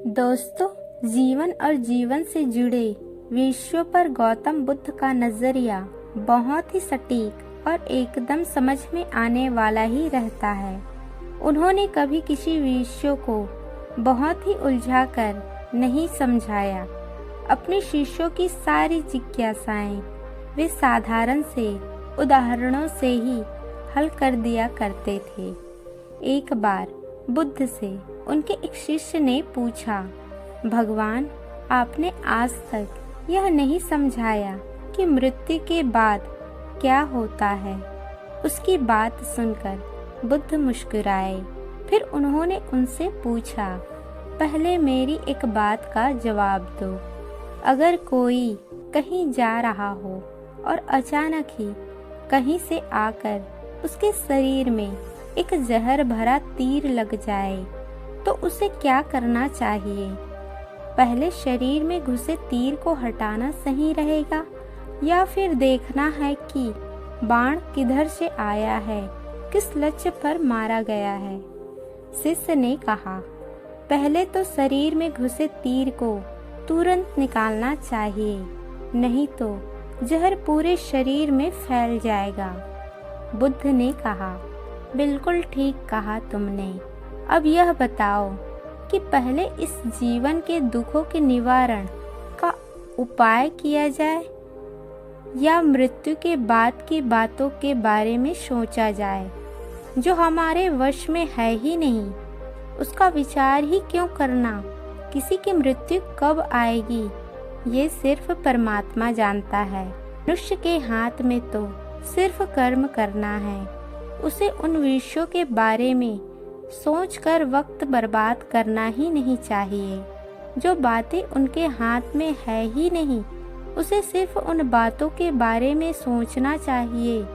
दोस्तों, जीवन और जीवन से जुड़े विषयों पर गौतम बुद्ध का नजरिया बहुत ही सटीक और एकदम समझ में आने वाला ही रहता है। उन्होंने कभी किसी विषय को बहुत ही उलझाकर नहीं समझाया। अपने शिष्यों की सारी जिज्ञासाएं वे साधारण से उदाहरणों से ही हल कर दिया करते थे। एक बार बुद्ध से उनके एक शिष्य ने पूछा, भगवान, आपने आज तक यह नहीं समझाया कि मृत्यु के बाद क्या होता है। उसकी बात सुनकर बुद्ध मुस्कुराए। फिर उन्होंने उनसे पूछा, पहले मेरी एक बात का जवाब दो। अगर कोई कहीं जा रहा हो और अचानक ही कहीं से आकर उसके शरीर में एक जहर भरा तीर लग जाए तो उसे क्या करना चाहिए? पहले शरीर में घुसे तीर को हटाना सही रहेगा या फिर देखना है कि बाण किधर से आया है, किस लक्ष्य पर मारा गया है? शिष्य ने कहा, पहले तो शरीर में घुसे तीर को तुरंत निकालना चाहिए, नहीं तो जहर पूरे शरीर में फैल जाएगा। बुद्ध ने कहा, बिल्कुल ठीक कहा तुमने। अब यह बताओ कि पहले इस जीवन के दुखों के निवारण का उपाय किया जाए या मृत्यु के बाद की बातों के बारे में सोचा जाए जो हमारे वश में है ही नहीं। उसका विचार ही क्यों करना? किसी की मृत्यु कब आएगी ये सिर्फ परमात्मा जानता है। मनुष्य के हाथ में तो सिर्फ कर्म करना है। उसे उन विषयों के बारे में सोचकर वक्त बर्बाद करना ही नहीं चाहिए। जो बातें उनके हाथ में है ही नहीं, उसे सिर्फ उन बातों के बारे में सोचना चाहिए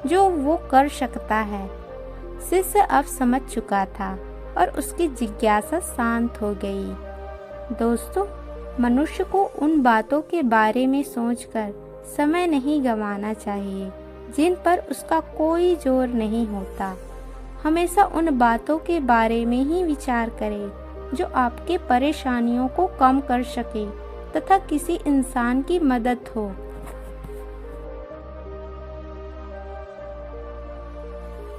जो वो कर सकता है। शिष्य अब समझ चुका था और उसकी जिज्ञासा शांत हो गई। दोस्तों, मनुष्य को उन बातों के बारे में सोचकर समय नहीं गंवाना चाहिए जिन पर उसका कोई जोर नहीं होता। हमेशा उन बातों के बारे में ही विचार करें जो आपके परेशानियों को कम कर सके तथा किसी इंसान की मदद हो।